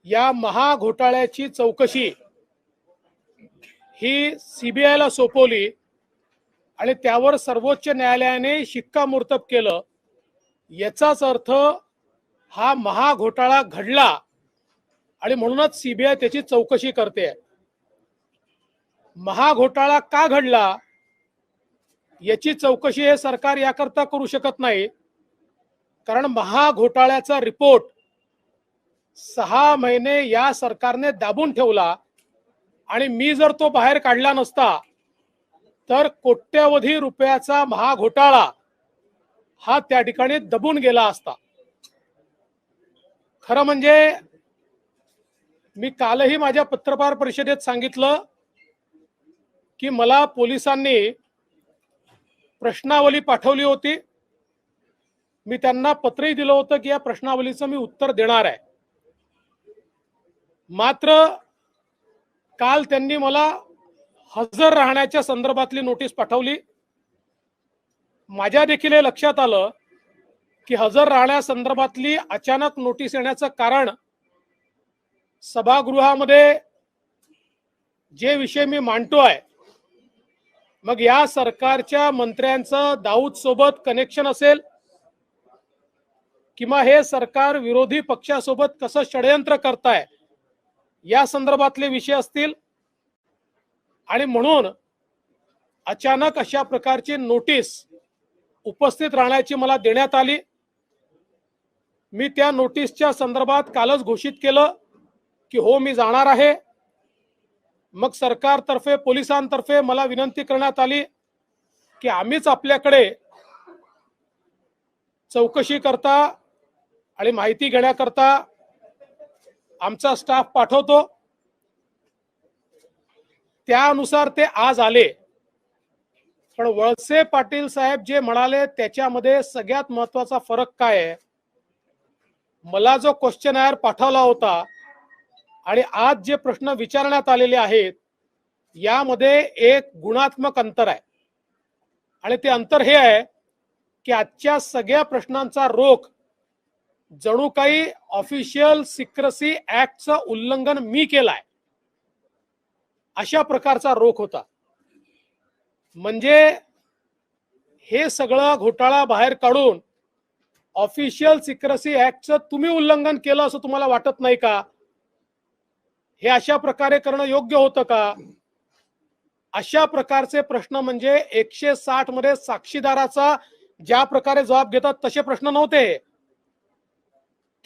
या महाघोटाळ्याची चौकशी ही सीबीआयला सोपवली आणि त्यावर सर्वोच्च न्यायालयाने शिक्कामोर्तब केलं। याचाच अर्थ हा महाघोटाळा घडला आणि म्हणूनच सीबीआय त्याची चौकशी करते। महाघोटाळा का घडला याची चौकशी हे सरकार याकरता करू शकत नाही, कारण महाघोटाळ्याचा रिपोर्ट 6 महिने या सरकारने दाबून ठेवला आणि मी जर तो बाहेर काढला नसता तर कोट्यवधी रुपयाचा महाघोटाळा हा त्या ठिकाणी दबून गेला असता। खरं म्हणजे मी कालही माझ्या पत्रकार परिषदेत सांगितलं की मला पोलिसांनी प्रश्नावली पाठवली होती। मी त्यांना पत्रही दिलं होतं की या प्रश्नावलीचं मी उत्तर देणार आहे। मात्र काल त्यांनी मला हजर राहण्याच्या संदर्भातली नोटीस पाठवली। माझ्या देखील हे लक्षात आलं की हजर राहण्यासंदर्भातली अचानक नोटीस येण्याचं कारण सभागृहामध्ये जे विषय मी मांडतोय, मग या सरकारच्या मंत्र्यांचं दाऊद सोबत कनेक्शन असेल किंवा हे सरकार विरोधी पक्षासोबत कसं षडयंत्र करताय या संदर्भातले विषय असतील आणि म्हणून अचानक अशा प्रकारची नोटीस उपस्थित राहण्याची मला देण्यात आली। मी त्या नोटीसच्या संदर्भात कालच घोषित केलं की हो मी जाणार आहे। मग सरकारतर्फे पोलिसांतर्फे मला विनंती करण्यात आली की आम्हीच आपल्याकडे चौकशी करता आणि माहिती घेण्याकरता आमचा स्टाफ पाठवतो। त्यानुसार ते आज आले। पण वळसे पाटील साहेब जे म्हणाले त्याच्यामध्ये सगळ्यात महत्त्वाचा फरक काय आहे, मला जो क्वेश्चनर पाठवला होता आणि आज जे प्रश्न विचारण्यात आलेले आहेत यामध्ये एक गुणात्मक अंतर आहे आणि ते अंतर हे आहे की आजच्या सगळ्या प्रश्नांचा रोख जणू काही ऑफिशियल सिक्रेसी ऍक्टचं उल्लंघन मी केलाय अशा प्रकारचा रोख होता। म्हणजे हे सगळं घोटाळा बाहेर काढून ऑफिशियल सिक्रेसी ऍक्टचं तुम्ही उल्लंघन केलं असं तुम्हाला वाटत नाही का? हे अशा प्रकारे करणं योग्य होतं का? अशा प्रकारचे प्रश्न म्हणजे 160 मध्ये साक्षीदाराचा ज्या प्रकारे जबाब घेतात तसे प्रश्न नव्हते।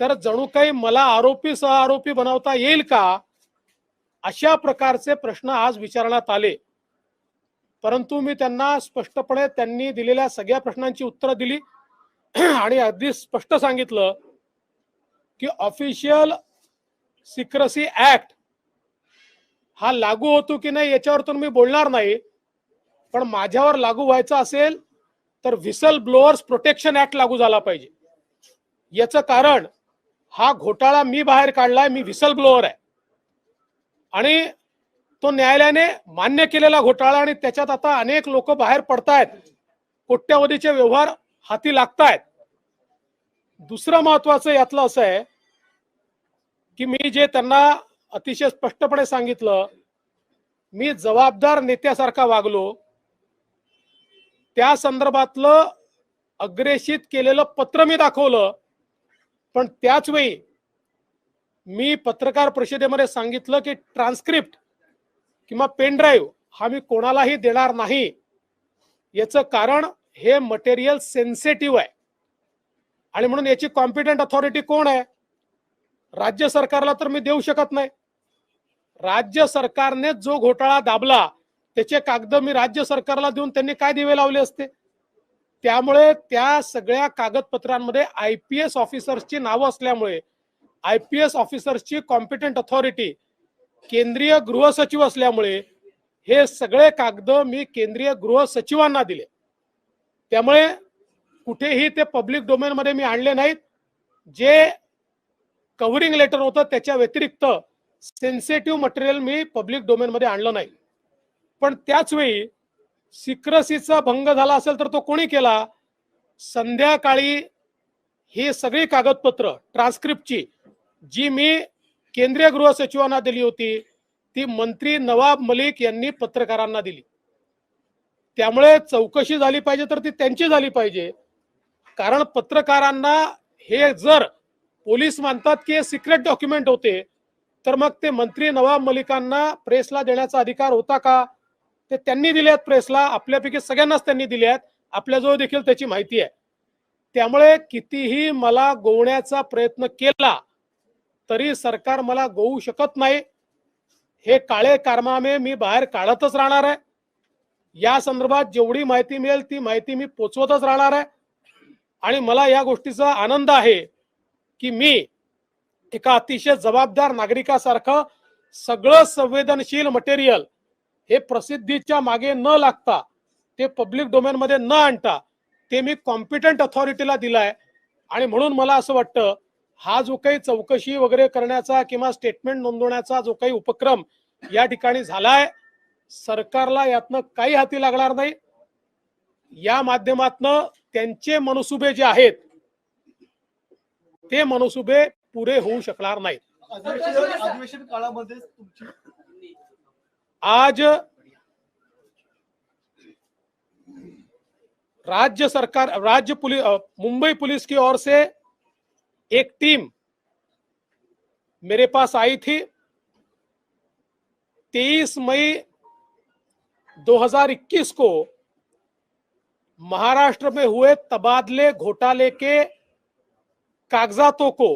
तर जणू काही मला आरोपी सहआरोपी बनवता येईल का अशा प्रकारचे प्रश्न आज विचारण्यात आले। परंतु मी त्यांना स्पष्टपणे त्यांनी दिलेल्या सगळ्या प्रश्नांची उत्तरं दिली आणि अगदी स्पष्ट सांगितलं की ऑफिशियल सिक्रेसी ऍक्ट हा लागू होतो की नाही याच्यावर तर मी बोलणार नाही, पण माझ्यावर लागू व्हायचा असेल तर व्हिसल ब्लोअर्स प्रोटेक्शन ऍक्ट लागू झाला पाहिजे। याचं कारण हा घोटाळा मी बाहेर काढलाय, मी व्हिसल ब्लोअर आहे आणि तो न्यायालयाने मान्य केलेला घोटाळा आणि त्याच्यात आता अनेक लोक बाहेर पडतायत, कोट्यवधीचे व्यवहार हाती लागतायत। दुसरं महत्वाचं यातलं असं आहे की मी जे त्यांना अतिशय स्पष्टपणे सांगितलं, मी जबाबदार नेत्यासारखा वागलो। त्या संदर्भातलं अग्रेषित केलेलं पत्र मी दाखवलं, पण त्याच वेळी मी पत्रकार परिषदेमध्ये सांगितलं की ट्रान्सक्रिप्ट किंवा पेन ड्राईव्ह हा मी कोणालाही देणार नाही। याचं कारण हे मटेरियल सेन्सिटिव्ह आहे आणि म्हणून याची कॉम्पिटंट अथॉरिटी कोण आहे? राज्य सरकारला तर मी देऊ शकत नाही। राज्य सरकारने जो घोटाळा दाबला त्याचे कागद मी राज्य सरकारला देऊन त्यांनी काय दिवे लावले असते? त्यामुळे त्या सगळ्या कागदपत्रांमध्ये आयपीएस ऑफिसर्सची नावं असल्यामुळे आयपीएस ऑफिसर्सची कॉम्पिटंट अथॉरिटी केंद्रीय गृह सचिव असल्यामुळे हे सगळे कागद मी केंद्रीय गृह सचिवांना दिले। त्यामुळे कुठेही ते पब्लिक डोमेन मध्ये मी आणले नाहीत। जे कव्हरिंग लेटर होतं त्याच्या व्यतिरिक्त सेन्सिटिव्ह मटेरियल मी पब्लिक डोमेन मध्ये आणलं नाही। पण त्याच वेळी सिक्रेसीचा भंग झाला असेल तर तो कोणी केला? संध्याकाळी ही सगळी कागदपत्र ट्रान्सक्रिप्टची जी मी केंद्रीय गृह सचिवांना दिली होती, ती मंत्री नवाब मलिक यांनी पत्रकारांना दिली. त्यामुळे चौकशी झाली पाहिजे तर ती त्यांची झाली पाहिजे. कारण पत्रकारांना हे जर पोलीस मानतात की हे सिक्रेट डॉक्युमेंट होते, तर मग ते मंत्री नवाब मलिकांना प्रेसला देण्याचा अधिकार होता का? ते त्यांनी दिले आहेत प्रेसला, आपल्यापैकी सगळ्यांनाच त्यांनी दिले आहेत, आपल्याजवळ देखील त्याची माहिती आहे. त्यामुळे कितीही मला गोवण्याचा प्रयत्न केला तरी सरकार मला गोवू शकत नाही. हे काळे कारनामे मी बाहेर काढतच राहणार आहे. या संदर्भात जेवढी माहिती मिळेल ती माहिती मी पोचवतच राहणार आहे. आणि मला या गोष्टीचा आनंद आहे की मी एका अतिशय जबाबदार नागरिकासारखं सगळं संवेदनशील मटेरियल हे प्रसिद्धीच्या मागे न लागता, ते पब्लिक डोमेन मध्ये न आणता, ते मी कॉम्पिटंट अथॉरिटीला दिलाय. आणि म्हणून मला असं वाटतं, हा जो काही चौकशी वगैरे करण्याचा किंवा स्टेटमेंट नोंदवण्याचा जो काही उपक्रम या ठिकाणी झालाय, सरकारला यातनं काही हाती लागणार नाही. या माध्यमातनं त्यांचे मनसुबे जे आहेत ते मनसुबे पुरे होऊ शकणार नाहीत. अधिवेशन काळामध्ये आज राज्य पुलिस, मुंबई पुलिस की ओर से एक टीम मेरे पास आई थी. 23 मई 2021 को महाराष्ट्र में हुए तबादले घोटाले के कागजातों को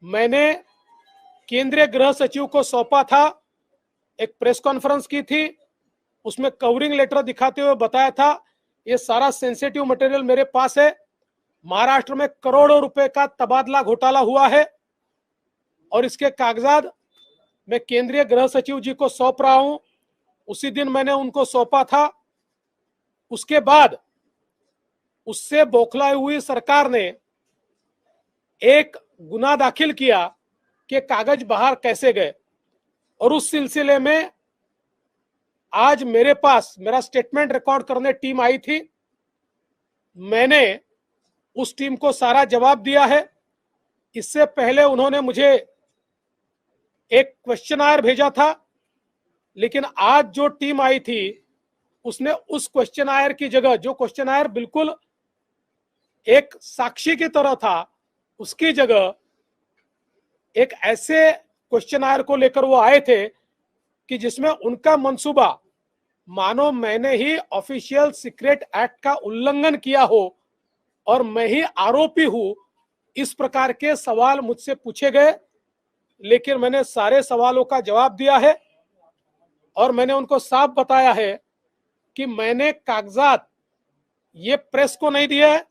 मैंने केंद्रीय गृह सचिव को सौंपा था. एक प्रेस कॉन्फ्रेंस की थी, उसमें कवरिंग लेटर दिखाते हुए बताया था ये सारा सेंसिटिव मटेरियल मेरे पास है. महाराष्ट्र में करोड़ों रुपए का तबादला घोटाला हुआ है और इसके कागजात मैं केंद्रीय गृह सचिव जी को सौंप रहा हूं. उसी दिन मैंने उनको सौंपा था. उसके बाद उससे बौखलाई हुई सरकार ने एक गुना दाखिल किया कि कागज बाहर कैसे गए. और उस सिलसिले में आज मेरे पास मेरा स्टेटमेंट रिकॉर्ड करने टीम आई थी. मैंने उस टीम को सारा जवाब दिया है. इससे पहले उन्होंने मुझे एक क्वेश्चनायर भेजा था, लेकिन आज जो टीम आई थी उसने उस क्वेश्चनायर की जगह, जो क्वेश्चनायर बिल्कुल एक साक्षी की तरह था, उसकी जगह एक ऐसे क्वेश्चनायर को लेकर वो आए थे कि जिसमें उनका मंसूबा मानो मैंने ही ऑफिशियल सीक्रेट एक्ट का उल्लंघन किया हो और मैं ही आरोपी हूं, इस प्रकार के सवाल मुझसे पूछे गए. लेकिन मैंने सारे सवालों का जवाब दिया है और मैंने उनको साफ बताया है कि मैंने कागजात ये प्रेस को नहीं दिए है,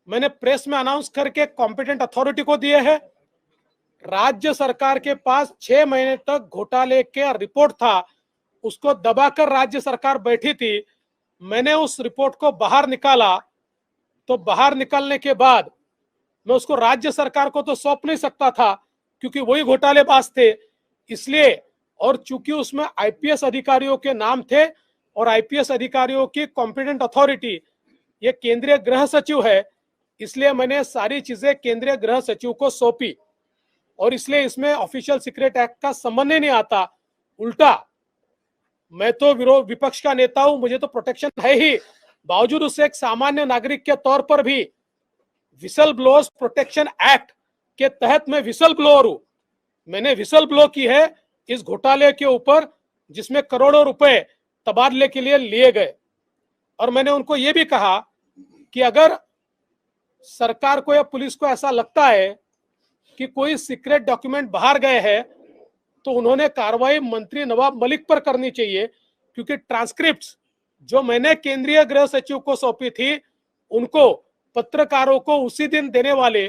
मैंने प्रेस में अनाउंस करके कॉम्पिटेंट अथॉरिटी को दिए हैं. राज्य सरकार के पास 6 महीने तक घोटाले के रिपोर्ट था, उसको दबाकर राज्य सरकार बैठी थी. मैंने उस रिपोर्ट को बाहर निकाला, तो बाहर निकालने के बाद मैं उसको राज्य सरकार को तो सौंप नहीं सकता था क्योंकि वही घोटालेबाज थे. इसलिए, और चूंकि उसमें आईपीएस अधिकारियों के नाम थे और आईपीएस अधिकारियों की कॉम्पिटेंट अथॉरिटी ये केंद्रीय गृह सचिव है, इसलिए मैंने सारी चीजें केंद्रीय गृह सचिव को सौंपी. और इसलिए इसमें ऑफिशियल सीक्रेट एक्ट का संबंध ही नहीं आता. उल्टा, मैं तो विपक्ष का नेता हूं, मुझे तो प्रोटेक्शन है ही. बावजूद उससे एक सामान्य नागरिक के तौर पर भी विसल ब्लोअर्स प्रोटेक्शन एक्ट के तहत मैं विसल ब्लोअर हूं. मैंने विसल ब्लो की है इस घोटाले के ऊपर जिसमें करोड़ों रुपए तबादले के लिए लिए गए. और मैंने उनको ये भी कहा कि अगर सरकार को या पुलिस को ऐसा लगता है कि कोई सीक्रेट डॉक्यूमेंट बाहर गए हैं तो उन्होंने कार्रवाई मंत्री नवाब मलिक पर करनी चाहिए, क्योंकि ट्रांसक्रिप्ट्स जो मैंने केंद्रीय गृह सचिव को सौंपी थी उनको पत्रकारों को उसी दिन देने वाले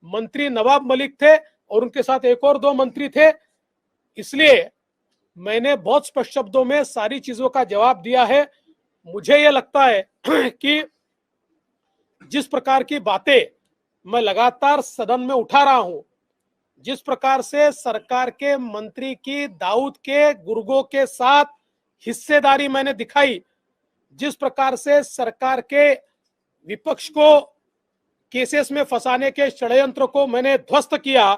मंत्री नवाब मलिक थे और उनके साथ एक और 2 मंत्री थे. इसलिए मैंने बहुत स्पष्ट शब्दों में सारी चीजों का जवाब दिया है. मुझे यह लगता है कि जिस प्रकार की बातें मैं लगातार सदन में उठा रहा हूं, जिस प्रकार से सरकार के मंत्री की दाऊद के गुर्गों के साथ हिस्सेदारी मैंने दिखाई, जिस प्रकार से सरकार के विपक्ष को केसेस में फंसाने के षड्यंत्र को मैंने ध्वस्त किया,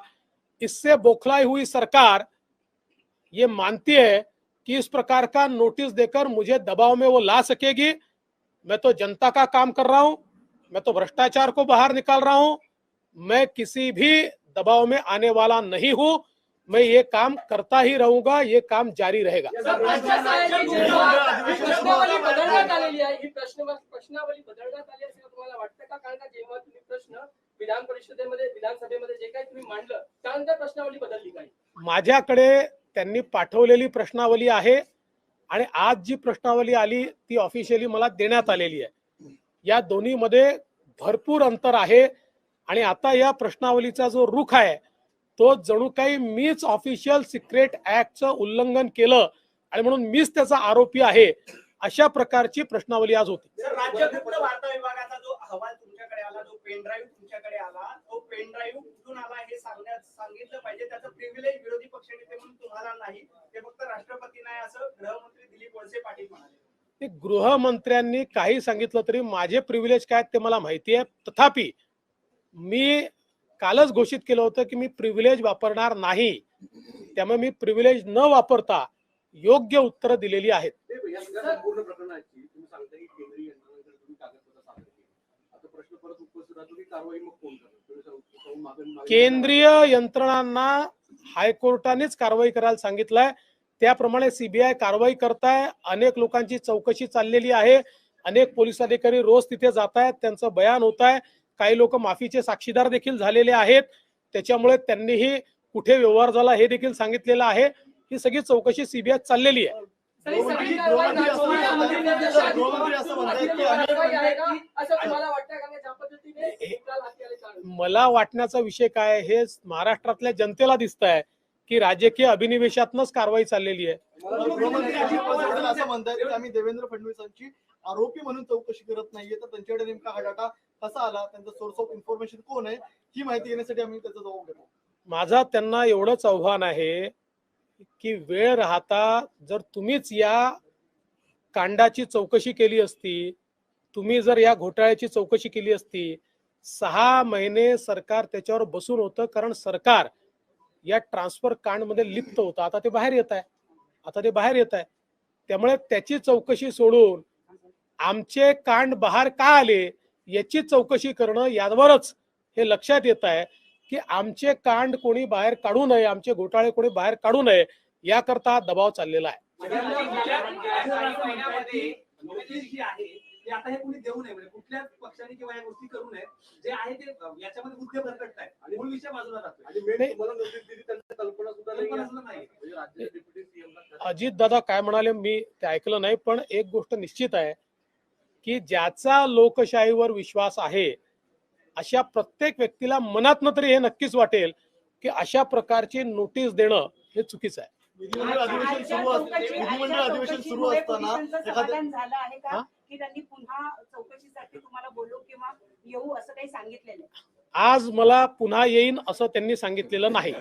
इससे बौखलाई हुई सरकार ये मानती है कि इस प्रकार का नोटिस देकर मुझे दबाव में वो ला सकेगी। मैं तो जनता का काम कर रहा हूं, मैं तो भ्रष्टाचार को बाहर निकाल रहा हूं, मैं किसी भी दबाव में आने वाला नहीं हूं। मैं ये काम करता ही रहूंगा, ये काम जारी रहेगा। प्रश्नावली बदलण्यात आलेली आहे, ही प्रश्नावली बदलण्यात आली असे तुम्हाला वाटतं का? कारण का जेव्हा तुम्ही प्रश्न विधान परिषदेमध्ये विधानसभेमध्ये जे काही तुम्ही मांडलं त्यानंतर प्रश्नावली बदलली काय? माझ्याकडे त्यांनी पाठवलेली प्रश्नावली आहे आणि आज जी प्रश्नावली आली ती ऑफिशियली मला देण्यात आलेली आहे। या दोन्हीमध्ये भरपूर अंतर आहे आणि आता या प्रश्नावलीचा जो रुख आहे तो जणू काही मीच ऑफिशियल सिक्रेट ऍक्टचं उल्लंघन केलं आणि म्हणून मीच त्याचा आरोपी आहे, अशा प्रकारची प्रश्नावली आज होती। राज्य गुप्त वार्ता विभागाचा जो अहवाल तुमच्याकडे आला, जो पेन ड्राईव्ह तुमच्याकडे आला, तो पेन ड्राईव्ह कुठून आला हे सांगितलं पाहिजे। त्याचं प्रिव्हिलेज विरोधी पक्षनेते म्हणून तुम्हाला नाही, ते फक्त राष्ट्रपतींना आहे असं गृहमंत्री दिलीप वळसे पाटील म्हणाले। गृहमंत्र्यांनी काही सांगितलं तरी माझे प्रिव्हिलेज काय ते मला माहिती आहे। तथापि मी कालच घोषित केलं होतं की मी प्रिव्हिलेज वापरणार नाही, त्यामुळे मी प्रिव्हिलेज न वापरता योग्य उत्तर दिलेली आहेत। संपूर्ण प्रकरणाची तुम्ही सांगता की केंद्रीय यंत्रणांकडे तुम्ही कागदपत्र सादर केली, आता प्रश्न परत उपस्थित राहतो की कारवाई मग कोण करणार? केंद्रीय यंत्रणांना हायकोर्टानेच कारवाई करायला सांगितलंय, त्याप्रमाणे सीबीआय कारवाई करताय। अनेक लोकांची चौकशी चाललेली आहे, अनेक पोलीस अधिकारी रोज तिथे जात आहेत, त्यांचं बयान होत आहे, काही लोक माफीचे साक्षीदार देखील झालेले आहेत। त्याच्यामुळे त्यांनीही कुठे व्यवहार झाला हे देखील सांगितलेलं आहे। ही सगळी चौकशी सीबीआय चाललेली आहे। मला वाटण्याचा विषय काय हे महाराष्ट्रातल्या जनतेला दिसत आहे की राजकीय अभिनिवेशातनच कारवाई चाललेली आहे। असं म्हणतात की आम्ही देवेंद्र फडणवीसांची आरोपी म्हणून चौकशी करत नाहीये, तर त्यांच्याकडे नेमका हा डाटा कसा आला, त्यांचा सोर्स ऑफ इन्फॉर्मेशन कोण आहे ही माहिती घेण्यासाठी आम्ही त्याचा जबाब घेतो। माझा त्यांना एवढंच आव्हान आहे की वेळ राहता जर तुम्हीच या कांडाची चौकशी केली असती, तुम्ही जर या घोटाळ्याची चौकशी केली असती, 6 महिने सरकार त्याच्यावर बसून होतं, कारण सरकार या ट्रान्सफर कांड मध्ये लिप्त होतं। आता ते बाहेर येत आहे, त्यामुळे त्याची चौकशी सोडून आमचे कांड बाहेर का आले याची चौकशी करणं, यावरच हे लक्षात येत आहे की आमचे कांड कोणी बाहेर काढू नये, आमचे घोटाळे कोणी बाहेर काढू नये याकरता दबाव चाललेला आहे। आता हे कोणी देऊ नये, म्हणजे कुठल्याच पक्षाने किंवा या गोष्टी करू नये, जे आहे ते याच्यामध्ये मुद्दे भरकटत आहे आणि मूळ विषय बाजूला राहतोय। आणि मेन तुम्हाला नोटीस दिली त्यांची कल्पना सुद्धा नाही, म्हणजे राज्याचे डेप्युटी सीएम अजित दादा काय म्हणाले मी ते ऐकलं नाही, पण एक गोष्ट निश्चित आहे की ज्याचा लोकशाहीवर विश्वास आहे अशा प्रत्येक व्यक्तीला मनातनं तरी हे नक्कीच वाटेल की अशा प्रकारची नोटीस देणं हे चुकीचं आहे। विधिमंडळ अधिवेशन सुरू असताना झालं आहे का की त्यांनी पुन्हा चौकशीसाठी तुम्हाला बोलू किंवा येऊ असं काही सांगितलेलं आहे? आज मला पुन्हा येईन असं त्यांनी सांगितलेलं नाही।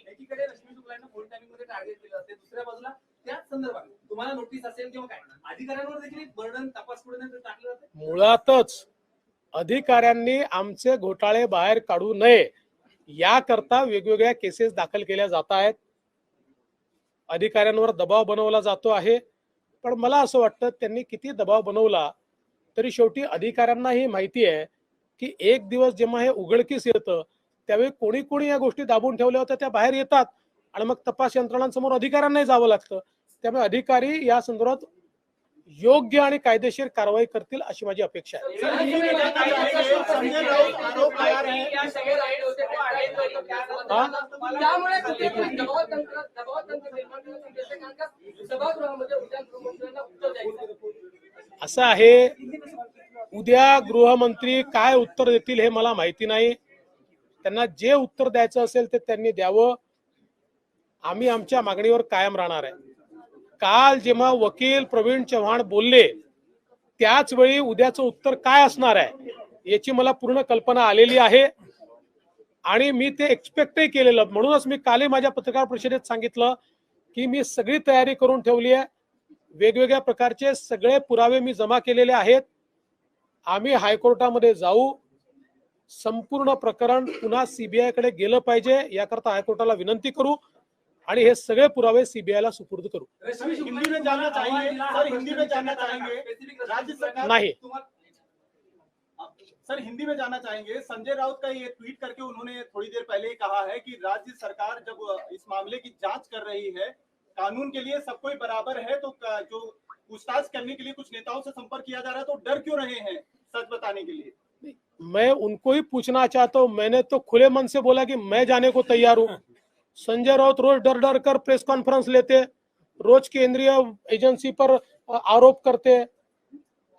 एकीकडे रश्मी शुक्लांना फोन टायमिंग मध्ये टार्गेट केलं असते, दुसऱ्या बाजूला त्याच संदर्भात तुम्हाला नोटीस असेल किंवा काय अधिकाऱ्यांवर देखील एक बर्डन तपास पुढे टाकलं जातं। मुळातच अधिकाऱ्यांनी आमचे घोटाळे बाहेर काढू नये याकरता वेगवेगळ्या केसेस दाखल केल्या जात आहेत, अधिकाऱ्यांवर दबाव बनवला जातो आहे। पण मला असं वाटतं त्यांनी किती दबाव बनवला तरी शेवटी अधिकाऱ्यांना ही माहिती आहे की एक दिवस जेव्हा हे उघडकीस येतं त्यावेळी कोणी कोणी या गोष्टी दाबून ठेवल्या होत्या त्या बाहेर येतात आणि मग तपास यंत्रणांसमोर अधिकाऱ्यांनाही जावं लागतं। त्यामुळे अधिकारी या संदर्भात योग्य आणि कायदेशीर कारवाई करतील अशी माझी अपेक्षा आहे। असं आहे, उद्या गृहमंत्री काय उत्तर देतील हे मला माहिती नाही, त्यांना जे उत्तर द्यायचं असेल ते त्यांनी द्यावं। आम्ही आमच्या मागणीवर कायम राहणार आहे। काल जेव्हा वकील प्रवीण चव्हाण बोलले त्याच वेळी उद्याचं उत्तर काय असणार आहे याची मला पूर्ण कल्पना आलेली आहे आणि मी ते एक्सपेक्टही केलेलं। म्हणूनच मी कालही माझ्या पत्रकार परिषदेत सांगितलं की मी सगळी तयारी करून ठेवली आहे, वेगवेगळ्या प्रकारचे सगळे पुरावे मी जमा केलेले आहेत आम्ही हायकोर्टामध्ये जाऊ, संपूर्ण प्रकरण पुन्हा सीबीआय कडे गेलं पाहिजे याकरता हायकोर्टाला विनंती करू आणि हे सगळे पुरावे सीबीआयला सुपूर्द करू. रश्मी शुक्ला हिंदी में जानना चाहेंगे सर, हिंदी में जानना चाहेंगे राज्य सरकार नहीं. सर हिंदी में जानना चाहेंगे, संजय राउत का ये ट्वीट करके उन्होंने थोड़ी देर पहले ही कहा है कि राज्य सरकार जब इस मामले की जांच कर रही है, कानून के लिए सब कोई बराबर है, तो जो पूछताछ करने के लिए कुछ नेताओं से संपर्क किया जा रहा है तो डर क्यों रहे हैं सच बताने के लिए? मैं उनको ही पूछना चाहता हूं, मैंने तो खुले मन से बोला कि मैं जाने को तैयार हूं. संजय राउत रोज डर डर कर प्रेस कॉन्फ्रेंस लेते, रोज केंद्रीय एजेंसी पर आरोप करते,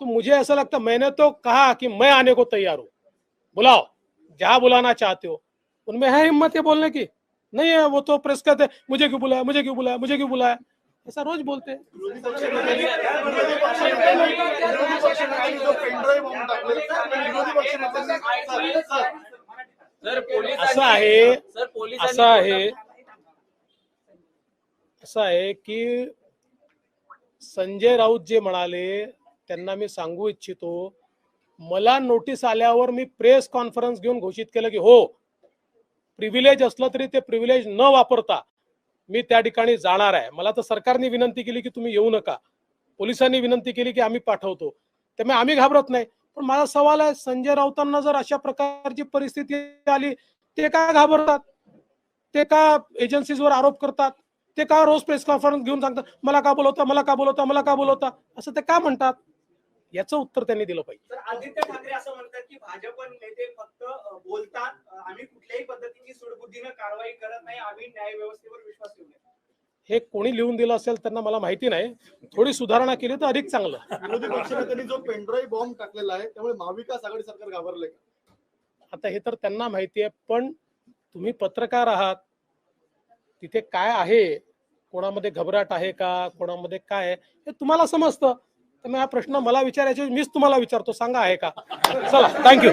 तो मुझे ऐसा लगता, मैंने तो कहा कि मैं आने को तैयार हूं, बुलाओ जहां बुलाना चाहते हो. उनमें है हिम्मत ये बोलने की? नहीं है. वो तो प्रेस कहते मुझे क्यों बुलाया, मुझे क्यों बुलाया, मुझे क्यों बुलाया, ऐसा रोज बोलते हैं. असं आहे की संजय राऊत जे म्हणाले त्यांना मी सांगू इच्छितो, मला नोटीस आल्यावर मी प्रेस कॉन्फरन्स घेऊन घोषित केलं की हो, प्रिव्हिलेज असलं तरी ते प्रिव्हिलेज न वापरता मी त्या ठिकाणी जाणार आहे. मला तर सरकारने विनंती केली की तुम्ही येऊ नका, पोलिसांनी विनंती केली की आम्ही पाठवतो, त्यामुळे आम्ही घाबरत नाही. पण माझा सवाल आहे, संजय राऊतांना जर अशा प्रकारची परिस्थिती आली, ते का घाबरतात? ते का एजन्सीजवर आरोप करतात? ते का रोज प्रेस कॉन्फरन्स घेऊन सांगतात मला का बोलवता, मला का बोलवता, मला का बोलवता, असं ते का म्हणतात? याचं उत्तर त्यांनी दिलं पाहिजे. तर आदित्य ठाकरे असं म्हणतात की भाजप नेते फक्त बोलतात, आम्ही कुठल्याही पद्धतीची सूडबुद्धीनं कारवाई करत नाही, आम्ही न्याय व्यवस्थेवर विश्वास ठेवू. हे कोणी लिहून दिलं असेल त्यांना मला माहिती नाही, थोडी सुधारणा केली तर अधिक चांगलं. विरोधी पक्षनेत्यांनी जो पेनड्राईव्ह बॉम्ब टाकलेला आहे त्यामुळे महाविकास आघाडी सरकार घाबरले का? आता हे तर त्यांना माहिती आहे, पण तुम्ही पत्रकार आहात, तिथे काय आहे, कोणामध्ये घबराट आहे का, कोणामध्ये काय आहे हे तुम्हाला समजतं. त्यामुळे हा प्रश्न मला विचारायचे, मीच तुम्हाला विचारतो, सांगा आहे का. चला, थँक्यू.